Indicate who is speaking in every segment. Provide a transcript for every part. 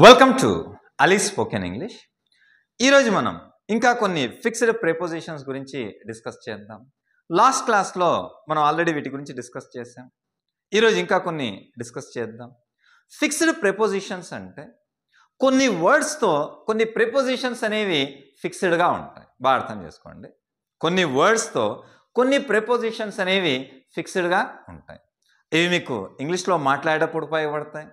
Speaker 1: Welcome to Ali spoken English. ఈరోజు మనం ఇంకా కొన్ని ఫిక్స్డ్ ప్రిపోజిషన్స్ గురించి డిస్కస్ చేద్దాం. లాస్ట్ క్లాస్లో మనం ఆల్రెడీ వీటి గురించి డిస్కస్ చేసాం. ఈరోజు ఇంకా కొన్ని డిస్కస్ చేద్దాం. ఫిక్స్డ్ ప్రిపోజిషన్స్ అంటే కొన్ని వర్డ్స్తో కొన్ని ప్రిపోజిషన్స్ అనేవి ఫిక్స్డ్గా ఉంటాయి. బాగా అర్థం చేసుకోండి. కొన్ని వర్డ్స్తో కొన్ని ప్రిపోజిషన్స్ అనేవి ఫిక్స్డ్గా ఉంటాయి. ఇవి మీకు ఇంగ్లీష్లో మాట్లాడేటప్పుడు ఉపయోగపడతాయి.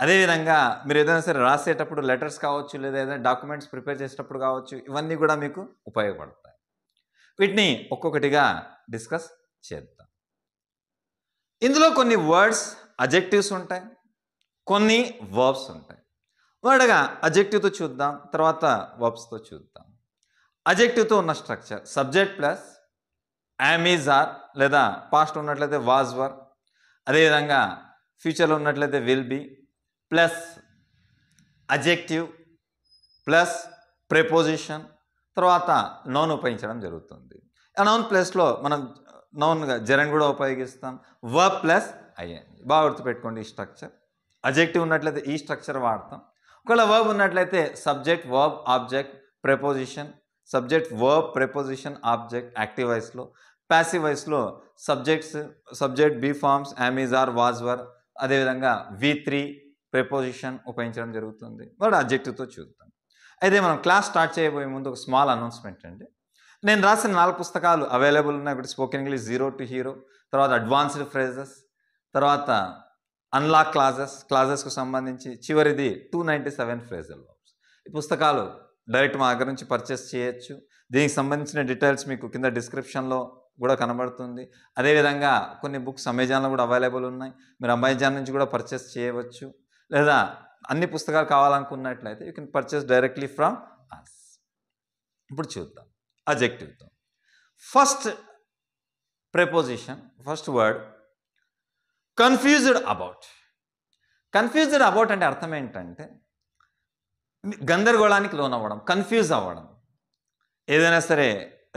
Speaker 1: అదేవిధంగా మీరు ఏదైనా సరే రాసేటప్పుడు లెటర్స్ కావచ్చు, లేదా ఏదైనా డాక్యుమెంట్స్ ప్రిపేర్ చేసేటప్పుడు కావచ్చు, ఇవన్నీ కూడా మీకు ఉపయోగపడతాయి. వీటిని ఒక్కొక్కటిగా డిస్కస్ చేద్దాం. ఇందులో కొన్ని వర్డ్స్ అడ్జెక్టివ్స్ ఉంటాయి, కొన్ని వర్బ్స్ ఉంటాయి. మొదటగా అడ్జెక్టివ్తో చూద్దాం, తర్వాత వర్బ్స్తో చూద్దాం. అడ్జెక్టివ్తో ఉన్న structure subject plus am is are, లేదా పాస్ట్ ఉన్నట్లయితే వాజ్ వర్, అదేవిధంగా ఫ్యూచర్లో ఉన్నట్లయితే will be, plus adjective plus preposition, తర్వాత నౌన్ ఉపయోగించడం జరుగుతుంది. ఆ నౌన్ ప్లస్లో మనం నౌన్గా జెరన్ కూడా ఉపయోగిస్తాం. Verb plus ING. బాగా గుర్తుపెట్టుకోండి ఈ స్ట్రక్చర్. అడ్జెక్టివ్ ఉన్నట్లయితే ఈ స్ట్రక్చర్ వాడతాం. ఒకవేళ వర్బ్ ఉన్నట్లయితే subject verb object preposition, subject verb preposition object active వాయిస్లో. ప్యాసివ్ వాయిస్లో subject be forms am is are was were, అదేవిధంగా V3 ప్రిపోజిషన్ ఉపయోగించడం జరుగుతుంది. వాడు అడ్జెక్టివ్తో చూద్దాం. అయితే మనం క్లాస్ స్టార్ట్ చేయబోయే ముందు ఒక స్మాల్ అనౌన్స్మెంట్ అండి. నేను రాసిన 4 పుస్తకాలు అవైలబుల్ ఉన్నాయి. ఒకటి spoken English zero to hero, తర్వాత అడ్వాన్స్డ్ ఫ్రేజెస్, తర్వాత అన్లాక్ క్లాజెస్కు సంబంధించి, చివరిది 297 ఫ్రేజల్ వర్బ్స్. ఈ పుస్తకాలు డైరెక్ట్ మా దగ్గర నుంచి పర్చేస్ చేయొచ్చు. దీనికి సంబంధించిన డీటెయిల్స్ మీకు కింద డిస్క్రిప్షన్లో కూడా కనబడుతుంది. అదేవిధంగా కొన్ని బుక్స్ అమెజాన్లో కూడా అవైలబుల్ ఉన్నాయి. మీరు అమెజాన్ నుంచి కూడా పర్చేస్ చేయవచ్చు, లేదా అన్ని పుస్తకాలు కావాలనుకున్నట్లయితే you can purchase directly from us. ఇప్పుడు చూద్దాం అడ్జెక్టివ్తో. First preposition, first word confused about. Confused about అంటే అర్థం ఏంటంటే గందరగోళానికి లోనవ్వడం, కన్ఫ్యూజ్ అవ్వడం. ఏదైనా సరే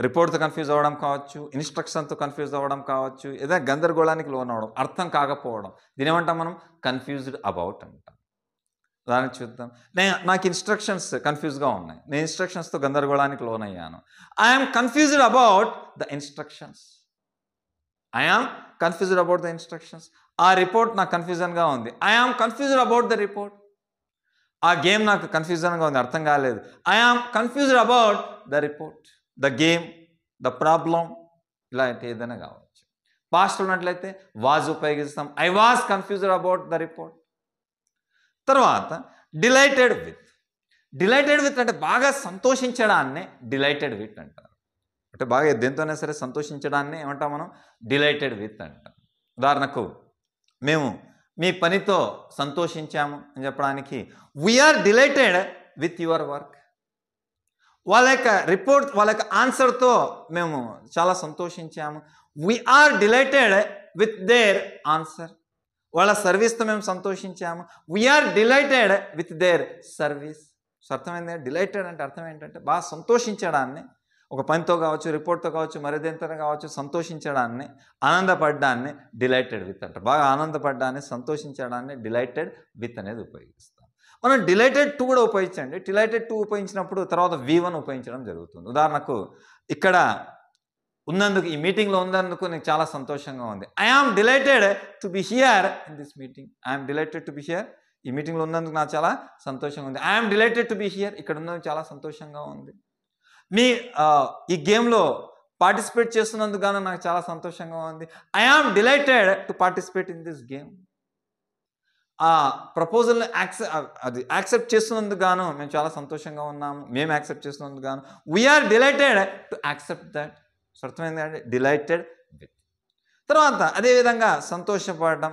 Speaker 1: రిపోర్ట్తో కన్ఫ్యూజ్ అవ్వడం కావచ్చు, ఇన్స్ట్రక్షన్తో కన్ఫ్యూజ్ అవ్వడం కావచ్చు, ఏదైనా గందరగోళానికి లోన్ అవ్వడం, అర్థం కాకపోవడం, దీని ఏమంటాం మనం? కన్ఫ్యూజ్డ్ అబౌట్ అంటాం. దాన్ని చూద్దాం. నాకు ఇన్స్ట్రక్షన్స్ కన్ఫ్యూజ్గా ఉన్నాయి, నేను ఇన్స్ట్రక్షన్స్తో గందరగోళానికి లోన్ అయ్యాను. I'm confused about the instructions. I'm confused about the instructions. ఆ రిపోర్ట్ నాకు కన్ఫ్యూజన్గా ఉంది. I'm confused about the report. ఆ గేమ్ నాకు కన్ఫ్యూజన్గా ఉంది, అర్థం కాలేదు. I'm confused about the report, the game, the problem, ఇలాంటి ఏదైనా కావచ్చు. పాస్ట్ ఉన్నట్లయితే వాజ్ ఉపయోగిస్తాం. I was confused about the report. తర్వాత డిలైటెడ్ విత్. డిలైటెడ్ విత్ అంటే బాగా సంతోషించడాన్నే డిలైటెడ్ విత్ అంటారు. అంటే బాగా దేంతోనే సరే సంతోషించడాన్ని ఏమంటాం మనం? డిలైటెడ్ విత్ అంటాం. ఉదాహరణకు మేము మీ పనితో సంతోషించాము అని చెప్పడానికి we are delighted with your work. వాళ్ళ యొక్క రిపోర్ట్, వాళ్ళ యొక్క ఆన్సర్తో మేము చాలా సంతోషించాము. We are delighted with their answer. వాళ్ళ సర్వీస్తో మేము సంతోషించాము. We are delighted with their service. So అర్థమైంది. డిలైటెడ్ అంటే అర్థం ఏంటంటే బాగా సంతోషించడాన్ని, ఒక పనితో కావచ్చు, రిపోర్ట్తో కావచ్చు, మరిదేంతో కావచ్చు, సంతోషించడాన్ని, ఆనందపడ్డాన్ని డిలైటెడ్ విత్ అంటారు. బాగా ఆనందపడ్డాన్ని, సంతోషించడాన్ని డిలైటెడ్ విత్ అనేది ఉపయోగిస్తాం. మనం డిలైటెడ్ టు కూడా ఉపయోగించండి. డిలైటెడ్ టు ఉపయోగించినప్పుడు తర్వాత V1 ఉపయోగించడం జరుగుతుంది. ఉదాహరణకు ఇక్కడ ఉన్నందుకు, ఈ మీటింగ్లో ఉన్నందుకు నాకు చాలా సంతోషంగా ఉంది. I am delighted to be here in this meeting. I'm delighted to be here. ఈ మీటింగ్లో ఉన్నందుకు నాకు చాలా సంతోషంగా ఉంది. I'm delighted to be here. ఇక్కడ ఉన్నందుకు చాలా సంతోషంగా ఉంది. ఈ గేమ్లో పార్టిసిపేట్ చేస్తున్నందుకు గాను నాకు చాలా సంతోషంగా ఉంది. I am delighted to participate in this game. ఆ ప్రపోజల్ని యాక్సెప్ట్ చేస్తున్నందుకు గాను మేము చాలా సంతోషంగా ఉన్నాము. మేము యాక్సెప్ట్ చేస్తున్నందుకు గాను we're delighted to accept that. So అర్థమైంది అంటే డిలైటెడ్ విత్. తర్వాత అదేవిధంగా సంతోషపడడం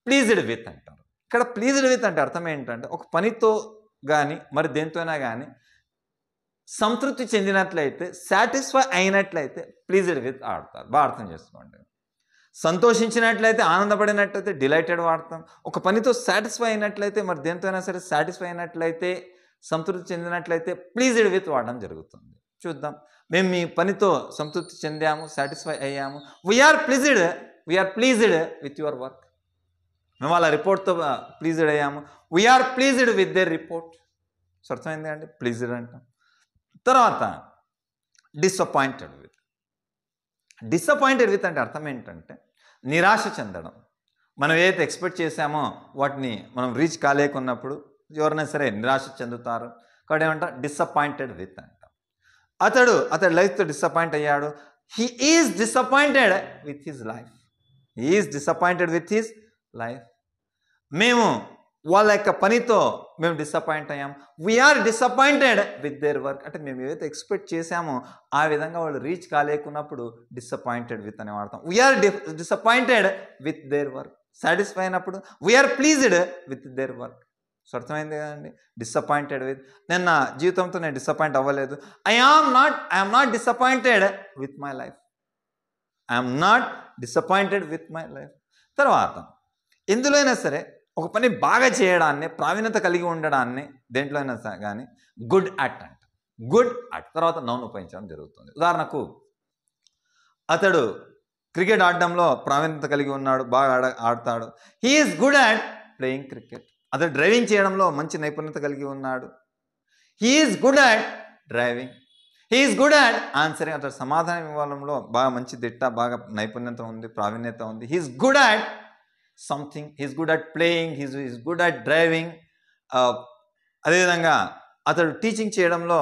Speaker 1: ప్లీజ్డ్ విత్ అంటారు. ఇక్కడ ప్లీజ్డ్ విత్ అంటే అర్థం ఏంటంటే ఒక పనితో కానీ మరి దేంతోనైనా కానీ సంతృప్తి చెందినట్లయితే, సాటిస్ఫై అయినట్లయితే ప్లీజ్డ్ విత్ ఆడతారు. బాగా అర్థం చేసుకోండి. సంతోషించినట్లయితే, ఆనందపడినట్లయితే డిలైటెడ్ వాడతాం. ఒక పనితో సాటిస్ఫై అయినట్లయితే, మరి దేంతో అయినా సరే సాటిస్ఫై అయినట్లయితే, సంతృప్తి చెందినట్లయితే ప్లీజ్డ్ విత్ వాడడం జరుగుతుంది. చూద్దాం. మేము మీ పనితో సంతృప్తి చెందాము, సాటిస్ఫై అయ్యాము. We're pleased with your work. మేము వాళ్ళ రిపోర్ట్తో ప్లీజ్డ్ అయ్యాము. We're pleased with their report. So అర్థమైంది అండి, ప్లీజ్డ్ అంటాం. తర్వాత డిసప్పాయింటెడ్ విత్. డిసప్పాయింటెడ్ విత్ అంటే అర్థం ఏంటంటే నిరాశ చెందడం. మనం ఏదైతే ఎక్స్పెక్ట్ చేసామో వాటిని మనం రీచ్ కాలేకున్నప్పుడు ఎవరైనా సరే నిరాశ చెందుతారు. కాబట్టి ఏమంటారు, డిసప్పాయింటెడ్ విత్ అంటాం. అతడు లైఫ్తో డిసప్పాయింట్ అయ్యాడు. He is disappointed with his life. He is disappointed with his life. మేము వాళ్ళ యొక్క పనితో మేము డిసప్పాయింట్ అయ్యాం. We're disappointed with their work. అంటే మేము ఏదైతే ఎక్స్పెక్ట్ చేసామో ఆ విధంగా వాళ్ళు రీచ్ కాలేకున్నప్పుడు డిసప్పాయింటెడ్ విత్ అని వాడతాం. We are disappointed with their work. Satisfy అయినప్పుడు we are pleased with their work. So అర్థమైంది కదండి, డిసప్పాయింటెడ్ విత్. నేను నా జీవితంతో నేను డిసప్పాయింట్ అవ్వలేదు. I am not disappointed with my life. I'm not disappointed with my life. తర్వాత ఎందులో అయినా సరే ఒక పని బాగా చేయడాన్ని, ప్రావీణ్యత కలిగి ఉండడాన్ని దేంట్లో అయినా కానీ గుడ్ అట్ అంట. గుడ్ అట్ తర్వాత నౌన్ ఉపయోగించడం జరుగుతుంది. ఉదాహరణకు అతడు క్రికెట్ ఆడడంలో ప్రావీణ్యత కలిగి ఉన్నాడు, బాగా ఆడతాడు. He is good at playing cricket. అతడు డ్రైవింగ్ చేయడంలో మంచి నైపుణ్యత కలిగి ఉన్నాడు. He is good at driving. He is good at answering. అతడు సమాధానం ఇవ్వడంలో బాగా మంచి దిట్ట, బాగా నైపుణ్యత ఉంది, ప్రావీణ్యత ఉంది. He is good at something. He is good at playing. He is good at driving. అదేవిధంగా అతడు టీచింగ్ చేయడంలో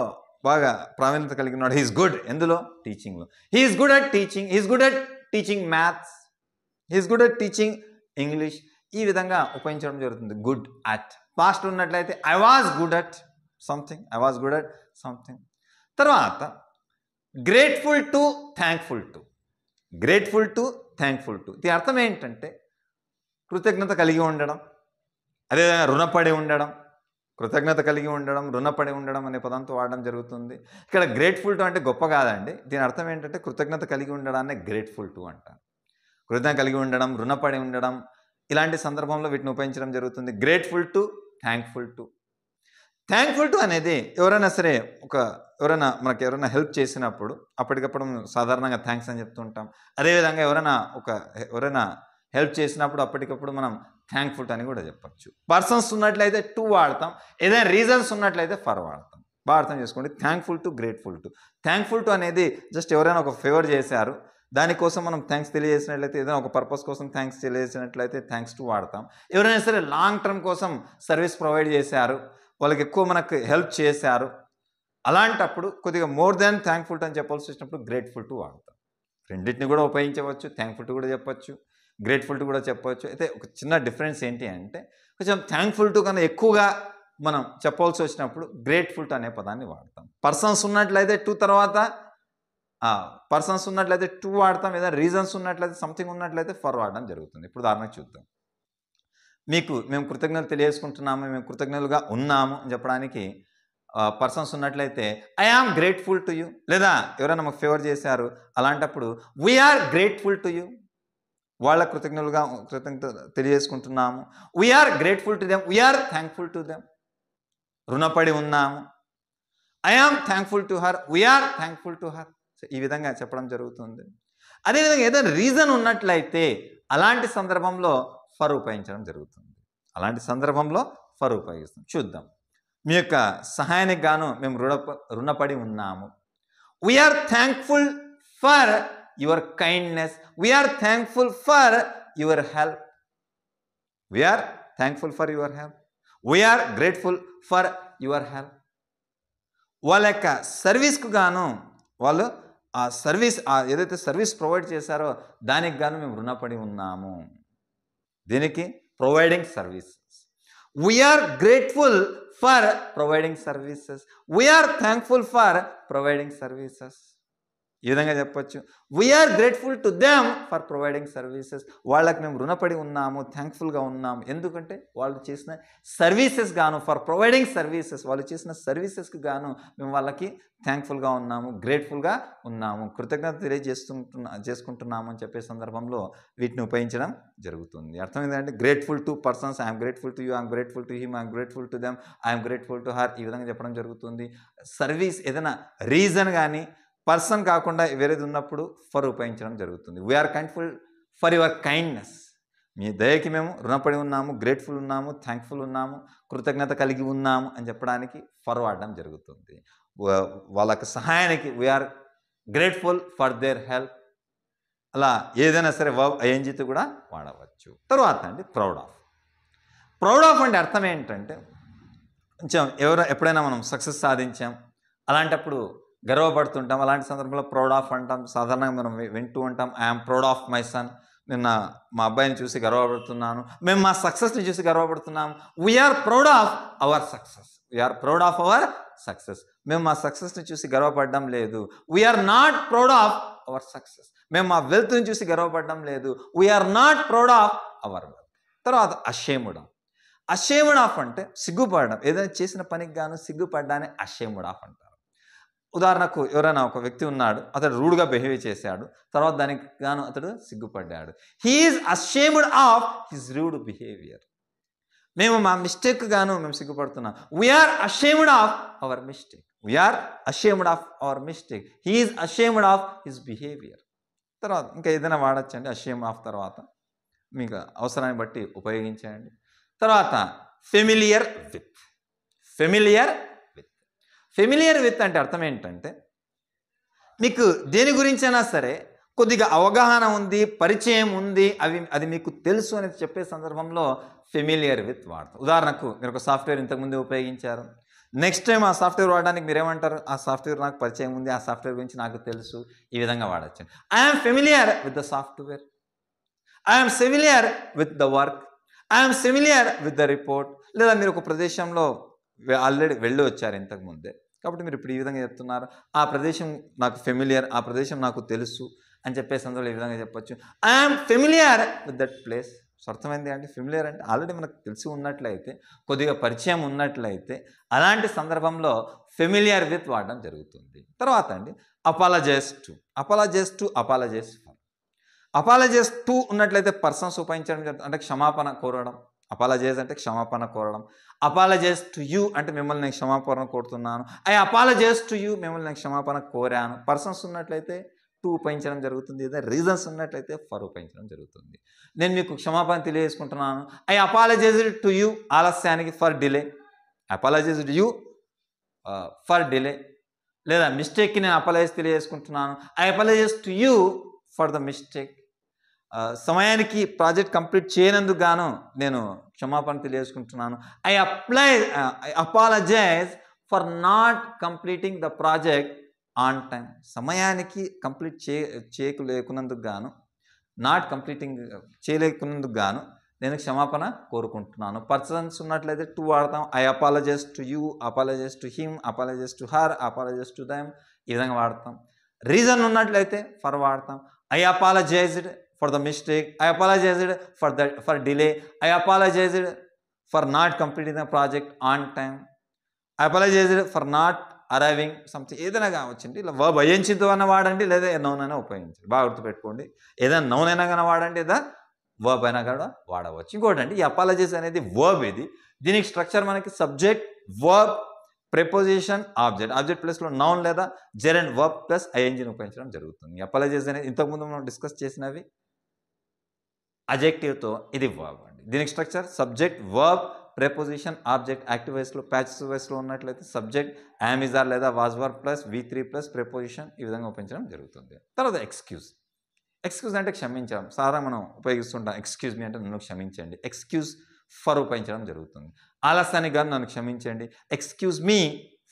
Speaker 1: బాగా ప్రావీణ్యత కలిగి ఉన్నాడు. హీ ఈజ్ గుడ్ ఎందులో, టీచింగ్లో. He is good at teaching. He is good at teaching maths. He is good at teaching English. ఈ విధంగా ఉపయోగించడం జరుగుతుంది గుడ్ అట్. పాస్ట్ ఉన్నట్లయితే I was good at something. I was good at something. తర్వాత grateful to, thankful to. Grateful to, thankful to. దీని అర్థం ఏంటంటే కృతజ్ఞత కలిగి ఉండడం, అదేవిధంగా రుణపడి ఉండడం. కృతజ్ఞత కలిగి ఉండడం, రుణపడి ఉండడం అనే పదంతో వాడడం జరుగుతుంది. ఇక్కడ గ్రేట్ఫుల్ టు అంటే గొప్ప కాదండి. దీని అర్థం ఏంటంటే కృతజ్ఞత కలిగి ఉండడాన్ని గ్రేట్ఫుల్ టు అంటారు. కృతజ్ఞత కలిగి ఉండడం, రుణపడి ఉండడం, ఇలాంటి సందర్భంలో వీటిని ఉపయోగించడం జరుగుతుంది. Grateful to, thankful to. Thankful to అనేది ఎవరైనా సరే మనకి ఎవరైనా హెల్ప్ చేసినప్పుడు అప్పటికప్పుడు సాధారణంగా థ్యాంక్స్ అని చెప్తూ ఉంటాం. అదేవిధంగా ఎవరైనా హెల్ప్ చేసినప్పుడు అప్పటికప్పుడు మనం థ్యాంక్ఫుల్ అని కూడా చెప్పచ్చు. పర్సన్స్ ఉన్నట్లయితే టు వాడతాం, ఏదైనా రీజన్స్ ఉన్నట్లయితే ఫర్ వాడతాం. బాగా అర్థం చేసుకోండి. Thankful to, grateful to. Thankful to అనేది జస్ట్ ఎవరైనా ఒక ఫేవర్ చేశారు, దానికోసం మనం థ్యాంక్స్ తెలియజేసినట్లయితే, ఏదైనా ఒక పర్పస్ కోసం థ్యాంక్స్ తెలియజేసినట్లయితే థ్యాంక్స్ టు వాడతాం. ఎవరైనా సరే లాంగ్ టర్మ్ కోసం సర్వీస్ ప్రొవైడ్ చేశారు, వాళ్ళకి ఎక్కువ మనకు హెల్ప్ చేశారు, అలాంటప్పుడు కొద్దిగా మోర్ దాన్ థ్యాంక్ఫుల్ అని చెప్పాల్సి వచ్చినప్పుడు గ్రేట్ఫుల్ టు వాడతాం. రెండింటిని కూడా ఉపయోగించవచ్చు. థ్యాంక్ఫుల్ టు కూడా చెప్పచ్చు, గ్రేట్ఫుల్ టు కూడా చెప్పవచ్చు. అయితే ఒక చిన్న డిఫరెన్స్ ఏంటి అంటే కొంచెం థ్యాంక్ఫుల్ టు కన్నా ఎక్కువగా మనం చెప్పాల్సి వచ్చినప్పుడు గ్రేట్ఫుల్ టు అనే పదాన్ని వాడతాం. పర్సన్స్ ఉన్నట్లయితే టు తర్వాత పర్సన్స్ ఉన్నట్లయితే టు వాడతాం. ఏదైనా రీజన్స్ ఉన్నట్లయితే, సంథింగ్ ఉన్నట్లయితే ఫర్ వాడడం జరుగుతుంది. ఇప్పుడు ఉదాహరణకు చూద్దాం. మేము కృతజ్ఞతలు తెలియజేసుకుంటున్నాము, మేము కృతజ్ఞతలుగా ఉన్నాము అని చెప్పడానికి పర్సన్స్ ఉన్నట్లయితే I am grateful to you. లేదా ఎవరైనా మాకు ఫేవర్ చేశారు, అలాంటప్పుడు వీఆర్ గ్రేట్ఫుల్ టు యూ. వాళ్ళ కృతజ్ఞత తెలియజేసుకుంటున్నాము. We are grateful to them. We are thankful to them. రుణపడి ఉన్నాము. I am thankful to her. We are thankful to her. ఈ విధంగా చెప్పడం జరుగుతుంది. అదేవిధంగా ఏదైనా రీజన్ ఉన్నట్లయితే అలాంటి సందర్భంలో ఫర్ ఉపయోగించడం జరుగుతుంది. అలాంటి సందర్భంలో ఫర్ ఉపయోగిస్తాం. చూద్దాం. మీ యొక్క సహాయానికి గాను మేము రుణపడి ఉన్నాము. We're thankful for your kindness. We're thankful for your help. We're thankful for your help. We're grateful for your help. వాళ్ళ యొక్క సర్వీస్కు గాను, వాళ్ళు ఏదైతే సర్వీస్ ప్రొవైడ్ చేశారో దానికి గాను మేము రుణపడి ఉన్నాము. దీనికి providing services. We're grateful for providing services. We're thankful for providing services. ఈ విధంగా చెప్పచ్చు. We're grateful to them for providing services. వాళ్ళకి మేము రుణపడి ఉన్నాము, థ్యాంక్ఫుల్గా ఉన్నాము. ఎందుకంటే వాళ్ళు చేసిన సర్వీసెస్ గాను, ఫర్ ప్రొవైడింగ్ సర్వీసెస్, వాళ్ళు చేసిన సర్వీసెస్కి గాను మేము వాళ్ళకి థ్యాంక్ఫుల్గా ఉన్నాము, గ్రేట్ఫుల్గా ఉన్నాము, కృతజ్ఞత చేసుకుంటున్నాము అని చెప్పే సందర్భంలో వీటిని ఉపయోగించడం జరుగుతుంది. అర్థమైందంటే grateful to persons, I'm grateful to you, I'm grateful to him, I'm grateful to them, I'm grateful to her. ఈ విధంగా చెప్పడం జరుగుతుంది. సర్వీస్ ఏదైనా రీజన్ కానీ పర్సన్ కాకుండా వేరేది ఉన్నప్పుడు ఫర్ ఉపయోగించడం జరుగుతుంది. We are thankful for your kindness. మీ దయకి మేము రుణపడి ఉన్నాము, గ్రేట్ఫుల్ ఉన్నాము, థ్యాంక్ఫుల్ ఉన్నాము, కృతజ్ఞత కలిగి ఉన్నాము అని చెప్పడానికి ఫర్ వాడడం జరుగుతుంది. వాళ్ళకి సహాయానికి we're grateful for their help. అలా ఏదైనా సరే వర్బ్ ఐఎన్జితో కూడా వాడవచ్చు. తర్వాత అండి ప్రౌడ్ ఆఫ్. ప్రౌడ్ ఆఫ్ అంటే అర్థం ఏంటంటే కొంచెం ఎప్పుడైనా మనం సక్సెస్ సాధించాం అలాంటప్పుడు గర్వపడుతుంటాం. అలాంటి సందర్భంలో ప్రౌడ్ ఆఫ్ అంటాం. సాధారణంగా మనం వింటూ ఉంటాం, I'm proud of my son. నేను మా అబ్బాయిని చూసి గర్వపడుతున్నాను, మేము మా సక్సెస్ని చూసి గర్వపడుతున్నాము. We are proud of our success. We are proud of our success. మేము మా సక్సెస్ని చూసి గర్వపడడం లేదు. We are not proud of our success. మేము మా వెల్త్ని చూసి గర్వపడడం లేదు. We are not proud of our wealth. తర్వాత అషేమ్డ్ ఆఫ్. అషేమ్డ్ ఆఫ్ అంటే సిగ్గుపడడం. ఏదైనా చేసిన పనికి గాను సిగ్గుపడ్డానే అషేమ్డ్ ఆఫ్ అంటారు. ఉదాహరణకు ఎవరైనా ఒక వ్యక్తి ఉన్నాడు, అతడు రూడ్గా బిహేవ్ చేశాడు, తర్వాత దానికి గాను అతడు సిగ్గుపడ్డాడు. He is ashamed of his rude behaviour. మేము మా మిస్టేక్ గాను మేము సిగ్గుపడుతున్నాం. We are ashamed of our mistake. We are ashamed of our mistake. He is ashamed of his behaviour. తర్వాత ఇంకా ఏదైనా వాడచ్చండి అషేమ్డ్ ఆఫ్ తర్వాత మీకు అవసరాన్ని బట్టి ఉపయోగించండి. తర్వాత familiar with. Familiar with. Familiar with అంటే అర్థం ఏంటంటే మీకు దేని గురించైనా సరే కొద్దిగా అవగాహన ఉంది, పరిచయం ఉంది, అది మీకు తెలుసు అని చెప్పే సందర్భంలో ఫెమిలియర్ విత్ వాడతాం. ఉదాహరణకు మీరు ఒక సాఫ్ట్వేర్ ఇంతకుముందే ఉపయోగించారు, నెక్స్ట్ టైం ఆ సాఫ్ట్వేర్ వాడడానికి మీరేమంటారు? ఆ సాఫ్ట్వేర్ నాకు పరిచయం ఉంది, ఆ సాఫ్ట్వేర్ గురించి నాకు తెలుసు. ఈ విధంగా వాడచ్చు. I'm familiar with the software. I'm familiar with the work. I'm familiar with the report. లేదా మీరు ఒక ప్రదేశంలో ఆల్రెడీ వెళ్ళి వచ్చారు ఇంతకుముందే, కాబట్టి మీరు ఇప్పుడు ఈ విధంగా చెప్తున్నారు, ఆ ప్రదేశం నాకు ఫెమిలియర్, ఆ ప్రదేశం నాకు తెలుసు అని చెప్పే సందర్భంలో ఈ విధంగా చెప్పొచ్చు. I'm familiar with that place. So అర్థమైంది అంటే ఫెమిలియర్ అంటే ఆల్రెడీ మనకు తెలిసి ఉన్నట్లయితే, కొద్దిగా పరిచయం ఉన్నట్లయితే అలాంటి సందర్భంలో ఫెమిలియర్ విత్ వాడడం జరుగుతుంది. తర్వాత అండి apologise to. Apologise to, apologise for. Apologise to ఉన్నట్లయితే పర్సన్స్ ఉపయోగించడం అంటే క్షమాపణ కోరడం. అపాలజైజ్ అంటే క్షమాపణ కోరడం. అపాలజైజ్ టు యూ అంటే మిమ్మల్ని నేను క్షమాపణ కోరుతున్నాను. ఐ అపాలజైజ్ టు యూ, మిమ్మల్ని నేను క్షమాపణ కోరాను. పర్సన్స్ ఉన్నట్లయితే టు ఉపయోగించడం జరుగుతుంది. ఏదైనా రీజన్స్ ఉన్నట్లయితే ఫర్ ఉపయోగించడం జరుగుతుంది. నేను మీకు క్షమాపణ తెలియజేసుకుంటున్నాను. ఐ అపాలజైజ్డ్ టు యూ, ఆలస్యానికి for delay. Apologized you for delay. లేదా మిస్టేక్కి నేను అపాలజైజ్ తెలియజేసుకుంటున్నాను. I apologize to you for the mistake. సమయానికి ప్రాజెక్ట్ కంప్లీట్ చేయనందుకు గాను నేను క్షమాపణ తెలియజేసుకుంటున్నాను. I apologize for not completing the project on time. సమయానికి కంప్లీట్ చేయలేకున్నందుకు గాను, నాట్ కంప్లీటింగ్ చేయలేకున్నందుకు గాను నేను క్షమాపణ కోరుకుంటున్నాను. పర్సన్స్ ఉన్నట్లయితే టు వాడతాం. I apologize to you, apologize to him, apologize to her, apologize to them, ఈ విధంగా వాడతాం. రీజన్ ఉన్నట్లయితే ఫర్ వాడతాం. I apologized for the mistake, I apologized for delay, I apologized for not completing the project on time, I apologized for not arriving something, ఏదైనా కావచ్చండి. ఇలా verb ఐఎన్జితో అన్న వాడండి, లేదా నౌన్ అయినా ఉపయోగించండి. బాగా గుర్తుపెట్టుకోండి, ఏదైనా నౌన్ అయినా కానీ వాడండి, లేదా వర్బ్ అయినా కూడా వాడవచ్చు. ఇంకోటి అండి, ఈ అపాలజైజ్ అనేది వర్బ్. ఇది దీనికి స్ట్రక్చర్ మనకి subject, verb, preposition, object. Object ప్లేస్లో నౌన్ లేదా జెరెండ్, వర్బ్ ప్లస్ ఐఎన్జిని ఉపయోగించడం జరుగుతుంది. అపాలజైజ్ అనేది ఇంతకుముందు మనం డిస్కస్ చేసినవి అజెక్టివ్తో, ఇది వర్బ్ అండి. దీనికి structure subject, verb, preposition, object. Active వైస్లో, ప్యాసివ్ వైస్లో ఉన్నట్లయితే సబ్జెక్ట్, యామ్, ఈజ్, ఆర్ లేదా was verb plus V3 plus preposition, ఈ విధంగా ఉపయోగించడం జరుగుతుంది. తర్వాత ఎక్స్క్యూజ్. ఎక్స్క్యూజ్ అంటే క్షమించడం. సాధారణ మనం ఉపయోగిస్తుంటాం, ఎక్స్క్యూజ్ మీ అంటే నన్ను క్షమించండి. ఎక్స్క్యూజ్ ఫర్ ఉపయోగించడం జరుగుతుంది. ఆలస్యానికి కానీ నన్ను క్షమించండి. Excuse me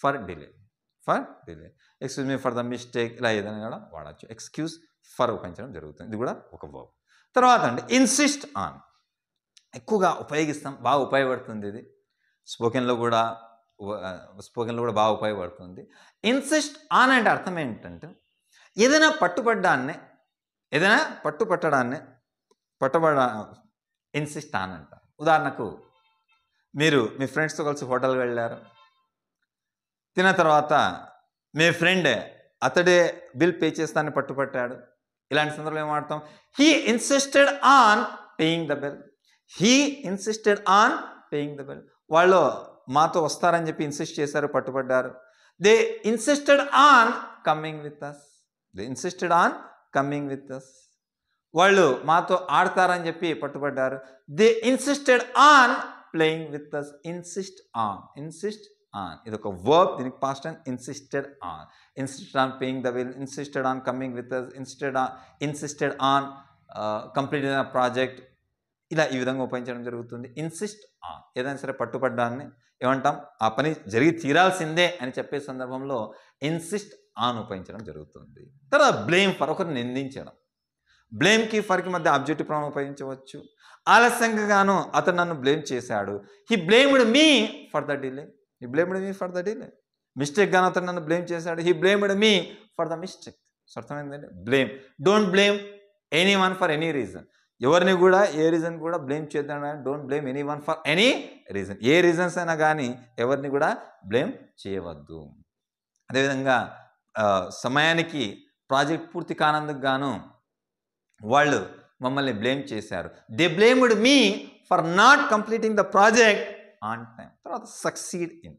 Speaker 1: for delay, excuse me for the mistake, ఇలా ఏదైనా కూడా వాడచ్చు. ఎక్స్క్యూజ్ ఫర్ ఉపయోగించడం జరుగుతుంది. ఇది కూడా ఒక వర్బ్. తర్వాత అండి ఇన్సిస్ట్ ఆన్. ఎక్కువగా ఉపయోగిస్తాం, బాగా ఉపయోగపడుతుంది. ఇది స్పోకెన్లో కూడా బాగా ఉపయోగపడుతుంది. ఇన్సిస్ట్ ఆన్ అంటే అర్థం ఏంటంటే ఏదైనా పట్టుపట్టడాన్ని ఇన్సిస్ట్ ఆన్ అంటారు. ఉదాహరణకు మీరు మీ ఫ్రెండ్స్తో కలిసి హోటల్కి వెళ్ళారు, తిన్న తర్వాత మీ ఫ్రెండ్ అతడే బిల్ పే చేస్తానని పట్టుపట్టాడు. ఇలాంటి సందర్భంలో ఏం వాడతాం? He insisted on paying the bill. వాళ్ళు మాతో వస్తారని చెప్పి ఇన్సిస్ట్ చేశారు, పట్టుబడ్డారు. They insisted on coming with us. వాళ్ళు మాతో ఆడతారని చెప్పి పట్టుబడ్డారు. They insisted on playing with us. Insist on ఇది ఒక వర్బ్, దీనికి past tense insisted on. Insisted on paying the bill, insisted on coming with us, insisted on completing the project. ఇలా ఈ విధంగా ఉపయోగించడం జరుగుతుంది. ఇన్సిస్ట్ ఆన్ ఏదైనా సరే పట్టుబడ్డాన్ని ఏమంటాం, ఆ పని జరిగి తీరాల్సిందే అని చెప్పే సందర్భంలో ఇన్సిస్ట్ ఆన్ ఉపయోగించడం జరుగుతుంది. తర్వాత బ్లేమ్ ఫర్, ఒకరిని నిందించడం. బ్లేమ్కి ఫర్కి మధ్య ఆబ్జెక్టివ్ ప్రొనౌన్ ఉపయోగించవచ్చు. ఆలస్యంగాను అతను నన్ను బ్లేమ్ చేశాడు. He blamed me for the delay. He blamed me for the delay. Mistake గాను అతను నన్ను బ్లేమ్ చేశాడు. He blamed me for the mistake. అర్థమైందండి. Blame. Don't blame anyone for any reason. ఎవరిని కూడా ఏ రీజన్ కూడా బ్లేమ్ చేద్దాం. Don't blame anyone for any reason. ఏ రీజన్స్ అయినా కానీ ఎవరిని కూడా బ్లేమ్ చేయవద్దు. అదేవిధంగా సమయానికి ప్రాజెక్ట్ పూర్తి కానందుకు గాను వాళ్ళు మమ్మల్ని బ్లేమ్ చేశారు. They blamed me for not completing the project on time. తర్వాత సక్సీడ్ ఇన్.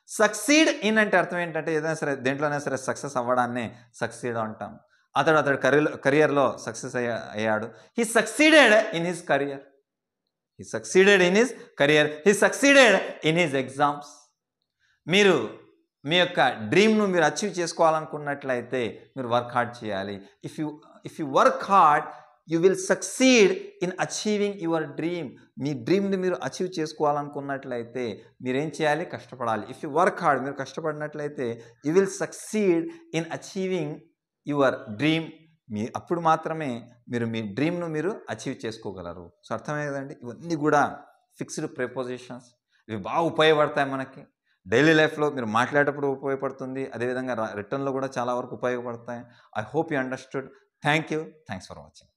Speaker 1: సక్సీడ్ ఇన్ అంటే అర్థం ఏంటంటే ఏదైనా సరే దేంట్లోనైనా సరే సక్సెస్ అవ్వడాన్నే సక్సీడ్ అంటాం. అతడు కెరియర్లో సక్సెస్ అయ్యాడు. He succeeded in his career. He succeeded in his career. He succeeded in his exams. మీరు మీ యొక్క డ్రీమ్ను మీరు అచీవ్ చేసుకోవాలనుకున్నట్లయితే మీరు వర్క్ హార్డ్ చేయాలి. If you work hard you will succeed in achieving your dream. మీ డ్రీమ్ని మీరు అచీవ్ చేసుకోవాలనుకున్నట్లయితే మీరేం చేయాలి, కష్టపడాలి. ఇఫ్ యు వర్క్ హార్డ్, మీరు కష్టపడినట్లయితే you will succeed in achieving your dream. అప్పుడు మాత్రమే మీరు మీ డ్రీమ్ను మీరు అచీవ్ చేసుకోగలరు. సో అర్థమయ్యేదండి. ఇవన్నీ కూడా ఫిక్స్డ్ ప్రిపోజిషన్స్. ఇవి బాగా ఉపయోగపడతాయి మనకి డైలీ లైఫ్లో. మీరు మాట్లాడేటప్పుడు ఉపయోగపడుతుంది, అదేవిధంగా రిటర్న్లో కూడా చాలా వరకు ఉపయోగపడతాయి. I hope you understood. Thank you. Thanks for watching.